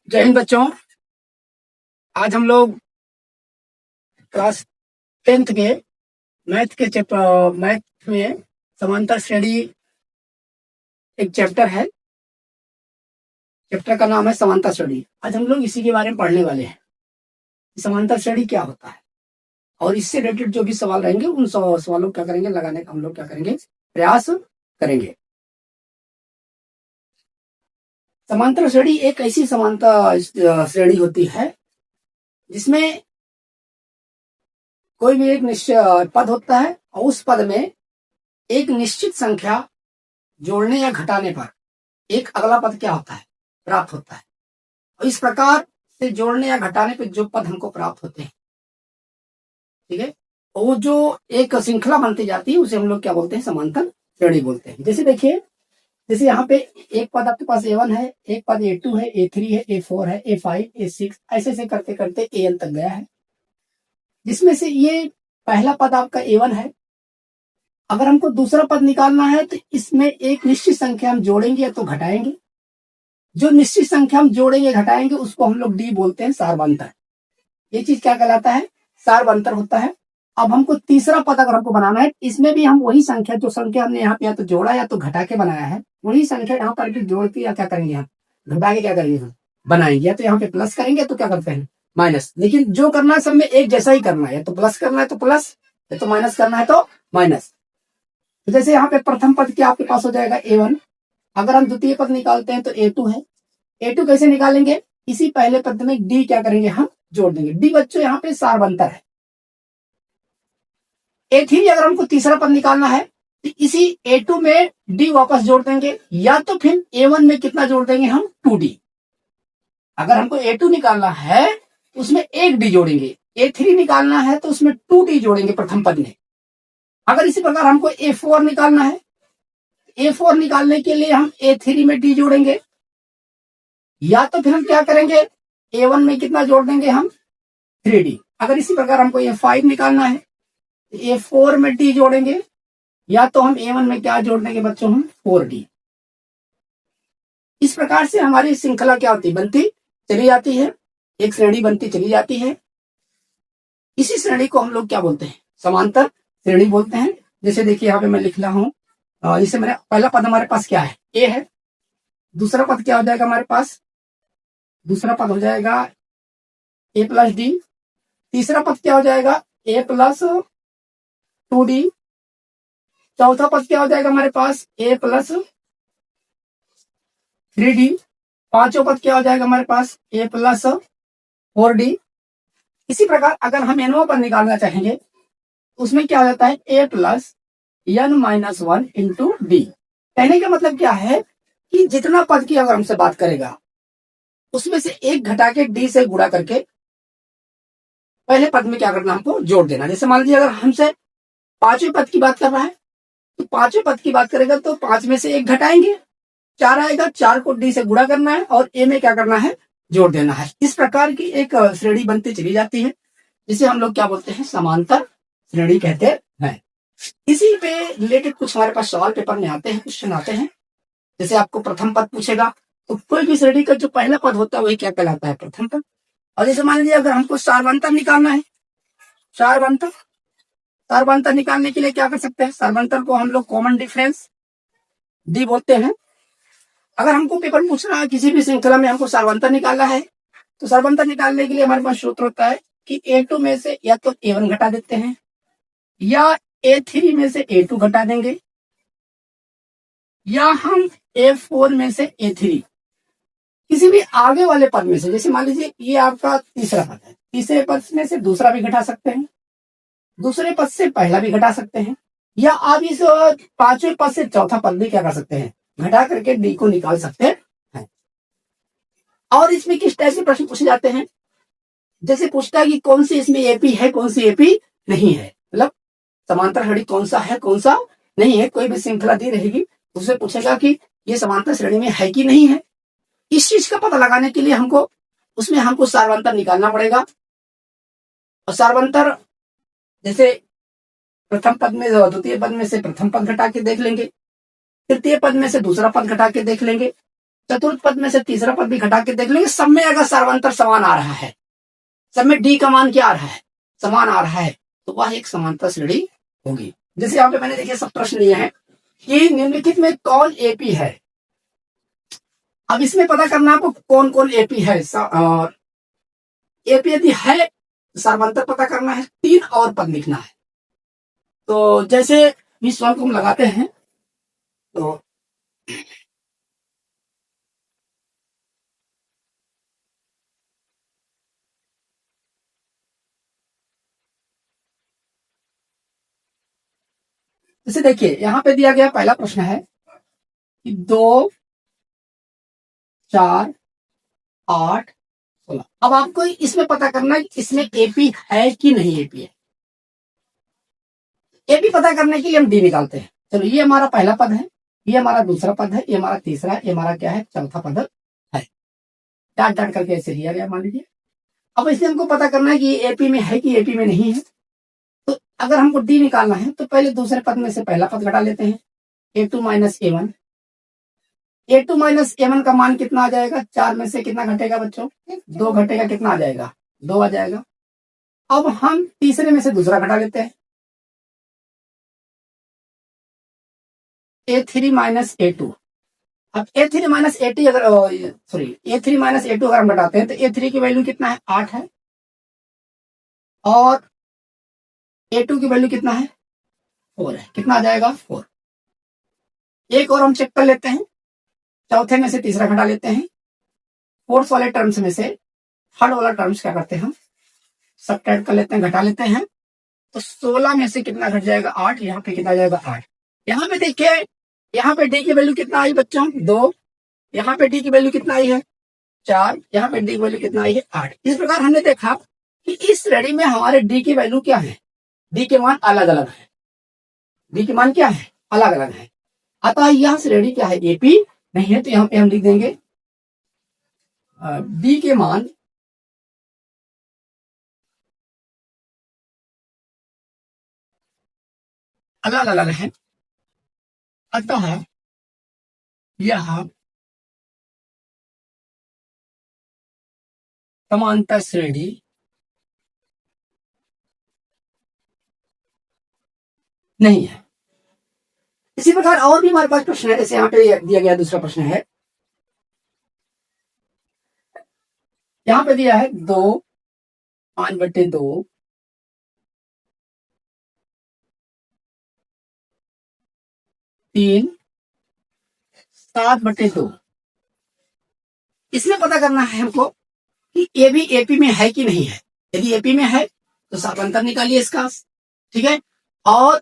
जय हिंद बच्चों। आज हम लोग क्लास 10th के मैथ में समांतर श्रेणी एक चैप्टर है। चैप्टर का नाम है समांतर श्रेणी। आज हम लोग इसी के बारे में पढ़ने वाले हैं। समांतर श्रेणी क्या होता है और इससे रिलेटेड जो भी सवाल रहेंगे उन सवालों को क्या करेंगे लगाने का हम लोग क्या करेंगे प्रयास करेंगे। समांतर श्रेणी एक ऐसी समांतर श्रेणी होती है जिसमें कोई भी एक निश्चित पद होता है और उस पद में एक निश्चित संख्या जोड़ने या घटाने पर एक अगला पद क्या होता है प्राप्त होता है। और इस प्रकार से जोड़ने या घटाने पर जो पद हमको प्राप्त होते हैं, ठीक है, वो जो एक श्रृंखला बनती जाती है उसे हम लोग क्या बोलते हैं समांतर श्रेणी बोलते हैं। जैसे देखिए, जैसे यहाँ पे एक पद आपके पास A1 है, एक पद A2 है, A3 है, A4 है, A5, A6 ऐसे ऐसे करते करते AN तक गया है, जिसमें से ये पहला पद आपका A1 है। अगर हमको दूसरा पद निकालना है तो इसमें एक निश्चित संख्या हम जोड़ेंगे या तो घटाएंगे। जो निश्चित संख्या हम जोड़ेंगे घटाएंगे उसको हम लोग D बोलते हैं, सारवंतर। ये चीज क्या कहलाता है, सारवंतर होता है। अब हमको तीसरा पद अगर हमको बनाना है, इसमें भी हम वही संख्या, जो संख्या हमने यहाँ पे या तो जोड़ा या तो घटा के बनाया है, वही संख्या यहाँ पर भी जोड़ के या क्या करेंगे हम घटा के क्या करेंगे हम बनाएंगे। या तो यहाँ पे प्लस करेंगे तो क्या करते हैं माइनस। लेकिन जो करना है सब में एक जैसा ही करना है, या तो प्लस करना है तो प्लस, या तो माइनस करना है तो माइनस। तो जैसे यहाँ पे प्रथम पद क्या आपके पास हो जाएगा A1। अगर हम द्वितीय पद निकालते हैं तो A2 है। A2 कैसे निकालेंगे, इसी पहले पद में D क्या करेंगे हम जोड़ देंगे। D बच्चों यहाँ पे सारवंतर है। A3 अगर हमको तीसरा पद निकालना है तो इसी A2 में D वापस जोड़ देंगे, या तो फिर A1 में कितना जोड़ देंगे हम 2D। अगर हमको A2 निकालना है तो उसमें एक D जोड़ेंगे, A3 निकालना है तो उसमें 2D जोड़ेंगे प्रथम पद में। अगर इसी प्रकार हमको A4 निकालना है, A4 निकालने के लिए हम A3 में D जोड़ेंगे, या तो फिर हम क्या करेंगे A1 में कितना जोड़ देंगे हम 3D। अगर इसी प्रकार हमको A5 निकालना है A4 में D जोड़ेंगे, या तो हम A1 में क्या जोड़ देंगे बच्चों हम 4D। इस प्रकार से हमारी श्रृंखला क्या होती बनती चली जाती है, एक श्रेणी बनती चली जाती है। इसी श्रेणी को हम लोग क्या बोलते हैं समांतर श्रेणी बोलते हैं। जैसे देखिए यहाँ पे मैं लिख रहा हूँ, जैसे मेरा पहला पद हमारे पास क्या है A है, दूसरा पद क्या हो जाएगा हमारे पास, दूसरा पद हो जाएगा A प्लस D, तीसरा पद क्या हो जाएगा A प्लस 2D, चौथा पद क्या हो जाएगा हमारे पास A प्लस 3D, पांचों पद क्या हो जाएगा हमारे पास A प्लस 4D। इसी प्रकार अगर हम nवां पद निकालना चाहेंगे उसमें क्या हो जाता है A plus n-1 into D। कहने का मतलब क्या है कि जितना पद की अगर हमसे बात करेगा उसमें से एक घटा के D से गुणा करके पहले पद में क्या करना हमको जोड़ देना। जैसे मान लीजिए अगर हमसे पांचवें पद की बात कर रहा है तो पांचवें पद की बात करेगा तो 5 में से एक घटाएंगे, 4 आएगा, 4 को D से गुणा करना है और A में क्या करना है जोड़ देना है। इस प्रकार की एक श्रेणी बनती चली जाती है, जिसे हम लोग क्या बोलते हैं समांतर श्रेणी कहते हैं। इसी पे रिलेटेड कुछ हमारे पास सवाल पेपर में आते हैं, क्वेश्चन आते हैं। जैसे आपको प्रथम पद पूछेगा तो कोई भी श्रेणी का जो पहला पद होता है वही क्या कहलाता है प्रथम पद। और जैसे मान लीजिए अगर हमको सारवंतर निकालना है, सारवंतर निकालने के लिए क्या कर सकते हैं, सारवंतर को हम लोग कॉमन डिफरेंस D बोलते हैं। अगर हमको पेपर पूछ रहा है किसी भी श्रृंखला में हमको सारवंतर निकालना है तो सारवंतर निकालने के लिए हमारे पास सूत्र होता है कि A2 में से या तो A1 घटा देते हैं, या A3 में से A2 घटा देंगे, या हम A4 में से A3 किसी भी आगे वाले पद में से। जैसे मान लीजिए ये आपका तीसरा पद है, तीसरे पद में से दूसरा भी घटा सकते हैं, दूसरे पद से पहला भी घटा सकते हैं, या आप इस पांचवें पद से चौथा पद भी क्या कर सकते हैं घटा करके D को निकाल सकते हैं। और इसमें किस टाइप से प्रश्न पूछे जाते हैं, जैसे पूछता है कि कौन सी इसमें AP है कौन सी AP नहीं है, मतलब समांतर श्रेणी कौन सा है कौन सा नहीं है। कोई भी श्रृंखला दी रहेगी उससे पूछेगा कि ये समांतर श्रेणी में है कि नहीं है। इस चीज का पता लगाने के लिए हमको सारवंतर निकालना पड़ेगा। और सारवंतर जैसे प्रथम पद में द्वितीय पद में से प्रथम पद घटा के देख लेंगे, तृतीय पद में से दूसरा पद घटा के देख लेंगे, चतुर्थ पद में से तीसरा पद भी घटा के देख लेंगे। सब में अगर सर्वांतर समान आ रहा है, सब में डी का मान क्या आ रहा है, समान आ रहा है, तो वह एक समांतर श्रेणी होगी। जैसे यहाँ पे मैंने देखिए सब प्रश्न लिए हैं कि निम्नलिखित में कौन एपी है। अब इसमें पता करना आपको कौन कौन एपी है, और एपी यदि है सर्वांतर पता करना है, 3 और पद लिखना है। तो जैसे इस सवाल को हम लगाते हैं, तो जैसे देखिए यहाँ पे दिया गया पहला प्रश्न है कि 2, 4, 8, 16। अब आपको इसमें पता करना है कि इसमें एपी है कि नहीं एपी है। एपी पता करने के लिए हम डी निकालते हैं। चलो ये हमारा पहला पद है, ये हमारा दूसरा पद है, ये हमारा तीसरा है, ये हमारा क्या है, चौथा पद है। डाट डाट करके ऐसे लिया गया मान लीजिए। अब इसमें हमको पता करना है कि एपी में है कि एपी में नहीं है। तो अगर हमको डी निकालना है तो पहले दूसरे पद में से पहला पद घटा लेते हैं, a2 minus a1। a2 minus a1 का मान कितना आ जाएगा, 4 में से कितना घटेगा बच्चों, 2 घटेगा, कितना आ जाएगा, 2 आ जाएगा। अब हम तीसरे में से दूसरा घटा लेते हैं, a3 माइनस a2। अब a3 माइनस a2 अगर a3 माइनस a2 अगर हम घटाते हैं तो a3 की वैल्यू कितना है, 8 है, और a2 की वैल्यू कितना है, 4 है। कितना आ जाएगा, 4। एक और हम चेक कर लेते हैं, चौथे में से तीसरा घटा लेते हैं, फोर्थ वाले टर्म्स में से थर्ड वाला टर्म्स क्या करते हैं, हम सबट्रैक्ट कर लेते हैं, घटा लेते हैं। तो 16 में से कितना घट जाएगा, 8। यहाँ पे कितना आ जाएगा, 8। यहाँ पे देखिए, यहाँ पे डी की वैल्यू कितना आई बच्चों, 2। यहाँ पे डी की वैल्यू कितना आई है, 4। यहाँ पे डी की वैल्यू कितना आई है, 8। इस प्रकार हमने देखा कि इस श्रेणी में हमारे डी की वैल्यू क्या है, डी के मान अलग अलग है। डी के मान क्या है, अलग अलग है। अतः यह श्रेणी क्या है, एपी नहीं है। तो यहाँ पे हम लिख देंगे डी के मान अलग अलग है, अतः यह समांतर श्रेणी नहीं है। इसी प्रकार और भी हमारे पास प्रश्न है। जैसे यहाँ पे दिया गया दूसरा प्रश्न है, यहाँ पे दिया है 2, 5/2, 3, 7/2। इसमें पता करना है हमको कि ए भी एपी में है कि नहीं है। यदि एपी में है तो सर्वांतर निकालिए इसका, ठीक है। और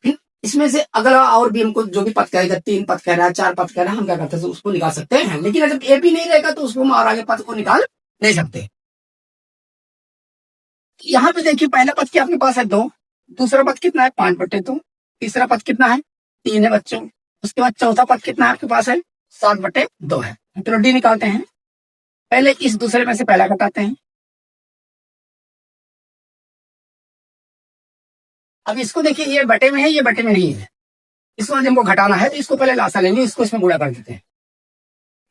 फिर इसमें से अगला और भी हमको जो भी पद कहेगा, 3 पद कह रहा है, 4 पद कह रहा है, हम क्या करते हैं, उसको निकाल सकते हैं। लेकिन जब एपी नहीं रहेगा तो उसको हम और आगे पद को निकाल नहीं सकते। यहाँ पे देखिए पहला पद क्या आपके पास है, 2। दूसरा पद कितना है, 5/2। तीसरा पद कितना है, 3 है बच्चों। उसके बाद चौथा पद कितना है आपके पास है, 7/2 है। चलो डी निकालते हैं। पहले इस दूसरे में से पहला घटाते हैं। अब इसको देखिए, ये बटे में है, ये बटे में नहीं है। इसको हमको घटाना है तो इसको पहले लासा लेंगे, इसको इसमें गुणा कर देते हैं।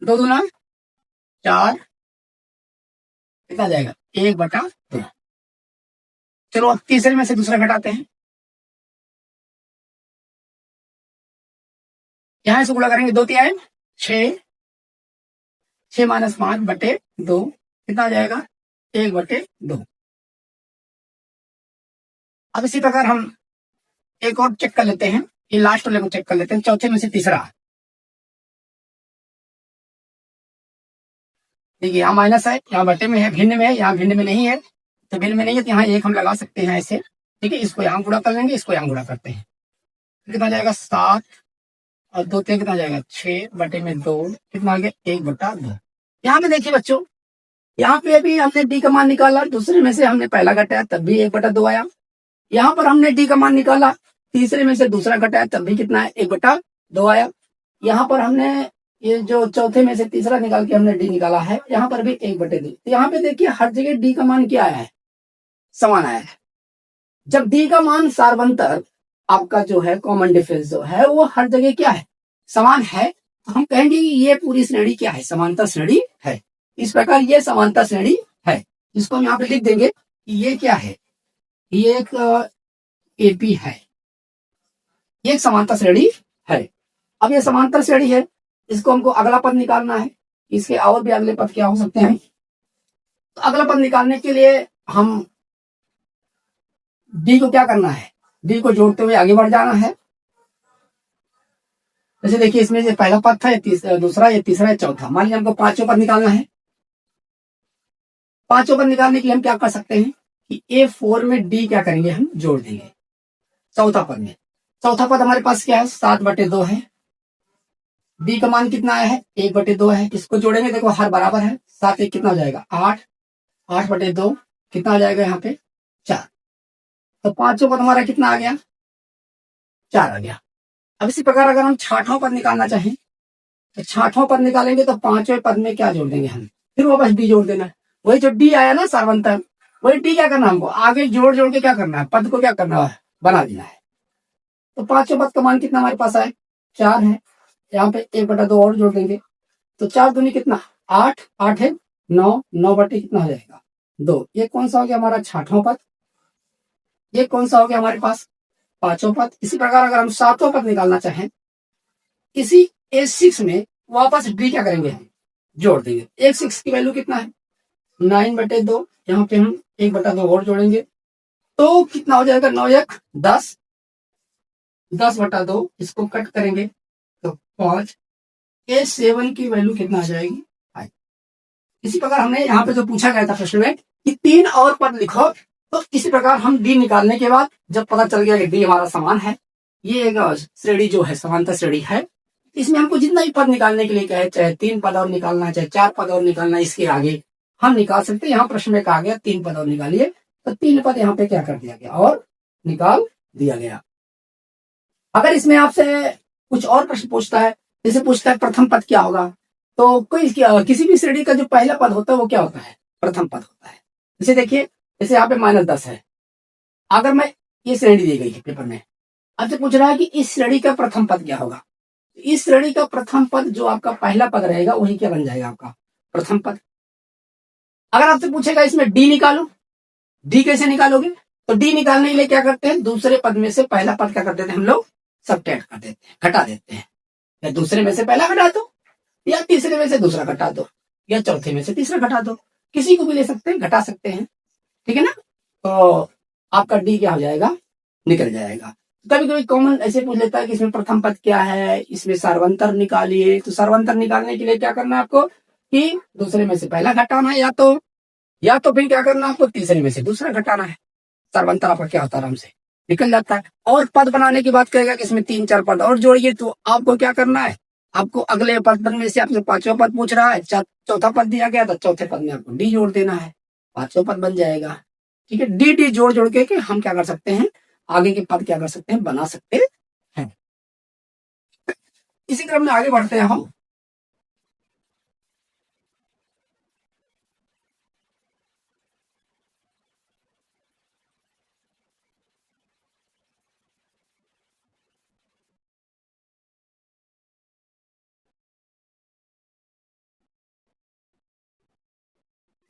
2 दूना 4, कितना जाएगा, 1/2। चलो अब तीसरे में से दूसरा घटाते हैं। यहां से गुणा करेंगे, 2 3 6, 6 माइनस 5/2, कितना आ जाएगा, 1/2। अब इसी प्रकार हम एक और चेक कर लेते हैं, ये लास्ट वाले को चेक कर लेते हैं, चौथे में से तीसरा। देखिए यहाँ माइनस है, यहाँ बटे में है, भिन्न में है, यहाँ भिन्न में नहीं है। तो भिन्न में नहीं है तो यहाँ 1 हम लगा सकते हैं ऐसे, ठीक है। इसको यहाँ गुणा कर लेंगे, इसको यहाँ गुणा करते हैं, कितना जाएगा, 7 और 2 3 कितना जाएगा, 6/2, कितना आ गया, 1/2। यहाँ पे देखिए बच्चों, यहाँ पे भी हमने डी का मान निकाला, दूसरे में से हमने पहला घटाया तब भी 1/2 आया। यहाँ पर हमने डी का मान निकाला, तीसरे में से दूसरा घटाया तब भी कितना है, 1/2 आया। यहाँ पर हमने ये जो चौथे में से तीसरा निकाल के हमने डी निकाला है, यहाँ पर भी 1/2। तो यहाँ पे देखिए हर जगह डी का मान क्या आया है, समान आया है। जब डी का मान सार्वंतर आपका जो है, कॉमन डिफरेंस जो है, वो हर जगह क्या है, समान है, तो हम कहेंगे कि ये पूरी श्रेणी क्या है, समांतर श्रेणी है। इस प्रकार ये समांतर श्रेणी है। इसको हम यहाँ पे लिख देंगे कि ये क्या है, ये एक एपी है, ये एक समांतर श्रेणी है। अब ये समांतर श्रेणी है, इसको हमको अगला पद निकालना है। इसके और भी अगले पद क्या हो सकते हैं। तो अगला पद निकालने के लिए हम डी को क्या करना है, डी को जोड़ते हुए आगे बढ़ जाना है। जैसे देखिए इसमें जो पहला पद था, ये दूसरा, ये तीसरा, ये चौथा। मान लीजिए हमको पांचों पद निकालना है। पांचों पद निकालने के लिए हम क्या कर सकते हैं कि A4 में डी क्या करेंगे, हम जोड़ देंगे चौथा पद में। चौथा पद हमारे पास क्या है, 7/2 है। डी का मान कितना आया है, 1/2 है। इसको जोड़ेंगे, देखो हर बराबर है, 7 1 कितना हो जाएगा, 8। 8/2 कितना आ जाएगा यहाँ पे, 4। तो पांचों पद हमारा कितना आ गया, 4 आ गया। अब इसी प्रकार अगर हम छठवां पद निकालना चाहें तो छठवां पद निकालेंगे तो पांचवें पद में क्या जोड़ देंगे हम, फिर वापस डी जोड़ देना है। वही जो डी आया ना सार्वंतर, वही डी क्या करना है हमको, आगे जोड़ जोड़ के क्या करना है, पद को क्या करना है, बना देना है। तो पांचवें पद का मान कितना हमारे पास आए, 4 है। यहाँ पे 1/2 और जोड़ देंगे तो 4 दूनी कितना, 8। 8 है 9, 9 बटे कितना हो जाएगा, 2। ये कौन सा हो गया हमारा छठवां पद, ये कौन सा हो गया हमारे पास, पांचों पद। इसी प्रकार अगर हम सातवां पद निकालना चाहें, इसी A6 में वापस डी क्या करेंगे, हम जोड़ देंगे। A6 की वैल्यू कितना है, 9/2। यहाँ पे हम 1/2 और जोड़ेंगे तो कितना हो जाएगा, 9 1 10, 10/2। इसको कट करेंगे तो 5। A7 की वैल्यू कितना आ जाएगी, 5। इसी प्रकार हमने यहाँ पे जो पूछा गया था प्रश्न में कि 3 और पद लिखो, तो इसी प्रकार हम डी निकालने के बाद जब पता चल गया कि डी हमारा समान है, ये एक श्रेणी जो है समांतर श्रेणी है, इसमें हमको जितना भी पद निकालने के लिए कहे, चाहे 3 पद और निकालना, चाहे 4 पद और निकालना, इसके आगे हम निकाल सकते हैं। यहाँ प्रश्न में कहा गया 3 पद और निकालिए, तो 3 पद यहाँ पे क्या कर दिया गया और निकाल दिया गया। अगर इसमें आपसे कुछ और प्रश्न पूछता है, जैसे पूछता है प्रथम पद क्या होगा, तो कोई किसी भी श्रेणी का जो पहला पद होता है वो क्या होता है, प्रथम पद होता है। जैसे देखिए, जैसे यहाँ पे -10 है। अगर मैं, ये श्रेणी दी गई है पेपर में, आपसे पूछ रहा है कि इस श्रेणी का प्रथम पद क्या होगा। इस श्रेणी का प्रथम पद जो आपका पहला पद रहेगा वही क्या बन जाएगा, आपका प्रथम पद। अगर आपसे पूछेगा इसमें डी निकालो, डी कैसे निकालोगे, तो डी निकालने के लिए क्या करते हैं, दूसरे पद में से पहला पद क्या कर देते हैं हम लोग, सबट्रैक्ट कर देते हैं, घटा देते हैं। या दूसरे में से पहला घटा दो, या तीसरे में से दूसरा घटा दो, या चौथे में से तीसरा घटा दो, किसी को भी ले सकते हैं, घटा सकते हैं, ठीक है ना। तो आपका डी क्या हो जाएगा, निकल जाएगा। कभी कभी कॉमन ऐसे पूछ लेता है कि इसमें प्रथम पद क्या है, इसमें सार्वंतर निकालिए। तो सार्वंतर निकालने के लिए क्या करना है आपको कि दूसरे में से पहला घटाना है, या तो फिर क्या करना है आपको, तीसरे में से दूसरा घटाना है। सार्वंतर आपका क्या होता है, आराम से निकल जाता है। और पद बनाने की बात करेगा कि इसमें 3 4 पद और जोड़िए, तो आपको क्या करना है, आपको अगले पद में से आपसे पांचवा पद पूछ रहा है, चौथा पद दिया गया तो चौथे पद में आपको डी जोड़ देना है, पांचवा पद बन जाएगा। ठीक है, डी डी जोड़ जोड़ के हम क्या कर सकते हैं, आगे के पद क्या कर सकते हैं, बना सकते हैं। इसी क्रम में आगे बढ़ते हैं हम।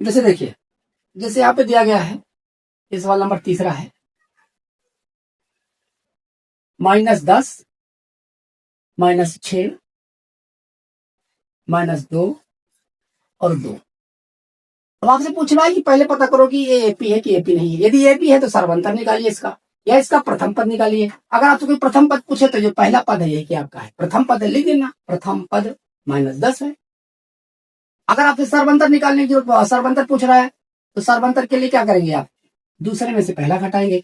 जैसे देखिए, जैसे यहाँ पे दिया गया है, इस सवाल नंबर तीसरा है, -10, -6, -2 और 2। अब आपसे पूछना है कि पहले पता करो कि ये एपी है कि एपी नहीं है। यदि एपी है तो सार्वंतर निकालिए इसका, या इसका प्रथम पद निकालिए। अगर आपसे कोई प्रथम पद पूछे तो जो पहला पद है ये क्या आपका है, प्रथम पद है, लिख देना प्रथम पद -10 है। अगर आपसे सार्वंतर निकालने की सार्वंतर पूछ रहा है तो सार्वंतर के लिए क्या करेंगे, आप दूसरे में से पहला घटाएंगे,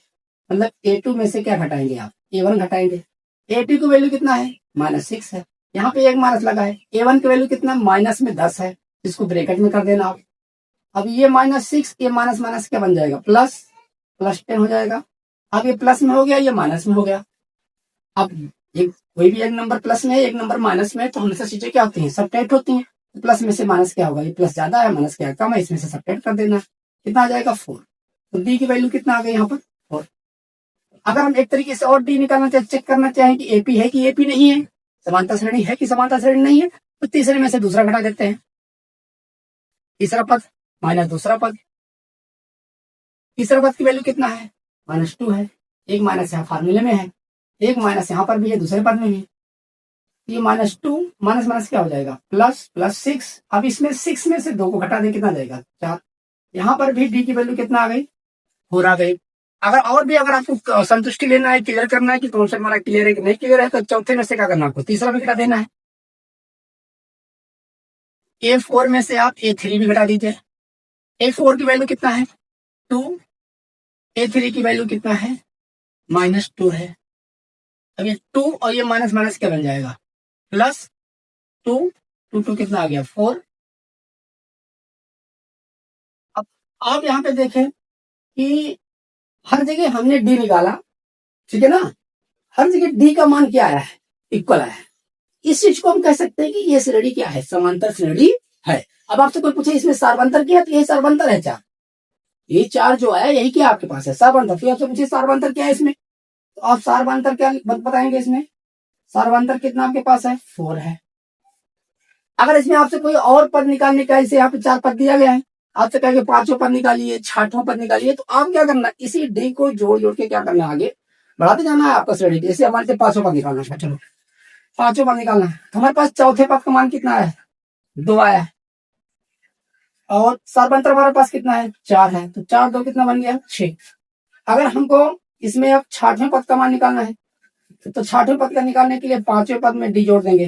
मतलब A2 में से क्या घटाएंगे, आप A1 घटाएंगे। A2 की वैल्यू कितना है, -6 है। यहाँ पे एक माइनस लगा है। A1 की वैल्यू कितना, माइनस में 10 है, इसको ब्रैकेट में कर देना आप। अब ये -6, ये माइनस माइनस क्या बन जाएगा, प्लस 10 हो जाएगा। अब ये प्लस में हो गया, ये माइनस में हो गया। अब एक कोई भी एक नंबर प्लस में है, एक नंबर माइनस में है, तो हमेशा चीजें क्या होती हैं, सबट्रैक्ट होती हैं। प्लस में से माइनस क्या होगा, ये प्लस ज्यादा है, माइनस क्या कम है, इसमें से सबट्रैक्ट कर देना। कितना आ जाएगा, 4। तो डी की वैल्यू कितना आ गई यहाँ पर, 4। अगर हम एक तरीके से और डी निकालना चाहे, चेक करना चाहें कि एपी है कि एपी नहीं है, समानता श्रेणी है कि समानता श्रेणी नहीं है, तो तीसरे में से दूसरा घटा देते हैं। तीसरा पद माइनस दूसरा पद, तीसरा पद की वैल्यू कितना है, -2 है। एक माइनस यहाँ फार्मूले में है, एक माइनस यहाँ पर भी है, दूसरे पद में भी। ये -2 माइनस माइनस क्या हो जाएगा, प्लस, +6। अब इसमें 6 में से 2 को घटा दें, कितना जाएगा, 4। यहाँ पर भी डी की वैल्यू कितना आ गई, 4 आ गई। अगर और भी अगर आपको संतुष्टि लेना है, क्लियर करना है कि कौन सा हमारा क्लियर है कि नहीं क्लियर है, तो चौथे में से क्या करना है आपको, तीसरा भी घटा देना है। A4 में से आप A3 भी घटा दीजिए। A4 की वैल्यू कितना है, 2। A3 की वैल्यू कितना है, -2 है। अब ये 2 और ये माइनस माइनस क्या बन जाएगा, +2, 2 कितना आ गया, 4। अब आप यहाँ पे देखें कि हर जगह हमने डी निकाला, ठीक है ना, हर जगह डी का मान क्या आया है, इक्वल आया है। इस चीज को हम कह सकते हैं कि ये श्रेणी क्या है, समांतर श्रेणी है। अब आपसे कोई पूछे इसमें सारवंतर क्या है, तो ये सारवंतर है 4। ये 4 जो है यही क्या आपके पास है, सारवंतर। फिर आपसे पूछे सारवंतर क्या है इसमें, तो आप सारवंतर क्या बताएंगे इसमें, सारवंतर कितना आपके पास है, 4 है। अगर इसमें आपसे कोई और पद निकालने का, इसे यहाँ पे 4 पद दिया गया है, आपसे कहेंगे 5वां पद निकालिए, 6वां पद निकालिए, तो आप क्या करना, इसी डी को जोड़ जोड़ के क्या करना है, आगे बढ़ाते जाना है आपका श्रेणी। जैसे हमारे से 5वां पद निकालना है, चलो 5वां पद निकालना है, हमारे पास चौथे पद का मान कितना है, 2 आया है। और सारवंतर हमारे पास कितना है, 4 है, तो 4 2 कितना बन गया, 6। अगर हमको इसमें अब 6वें पद का मान निकालना है, तो 6वें पद का निकालने के लिए 5वें पद में डी जोड़ देंगे।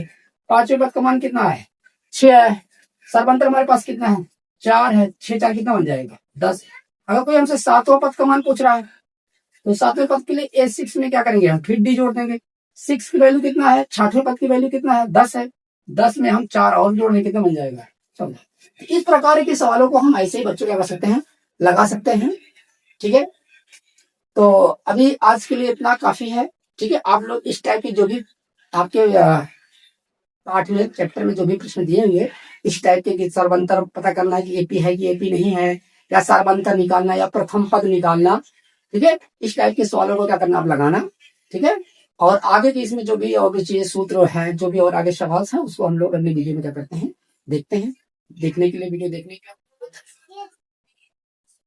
5वें पद का मान कितना है, 6 है। सारवंतर हमारे पास कितना है, 4 है, 6 4 कितना बन जाएगा, 10। अगर कोई हमसे 7वां पद का मान पूछ रहा है, तो 7वें पद के लिए A6 में क्या करेंगे, हम फिर डी जोड़ देंगे। 6 की वैल्यू कितना है, 6वें पद की वैल्यू कितना है, 10 है। 10 में हम 4 और जोड़ने, कितना बन जाएगा, 14। इस प्रकार के सवालों को हम ऐसे ही बच्चों क्या कर सकते हैं, लगा सकते हैं। ठीक है, तो अभी आज के लिए इतना काफी है। ठीक है, आप लोग इस टाइप की जो भी आपके पाठ में, चैप्टर में जो भी प्रश्न दिए होंगे, इस टाइप के सारवंतर पता करना है कि एपी है कि एपी नहीं है, या सारवंतर निकालना या प्रथम पद निकालना, ठीक है, इस टाइप के सवालों को क्या करना, आप लगाना। ठीक है, और आगे की इसमें जो भी और भी चीजें सूत्र है, जो भी और आगे सवाल है, उसको हम लोग अगले वीडियो में क्या करते हैं, देखते हैं। देखने के लिए वीडियो देखने का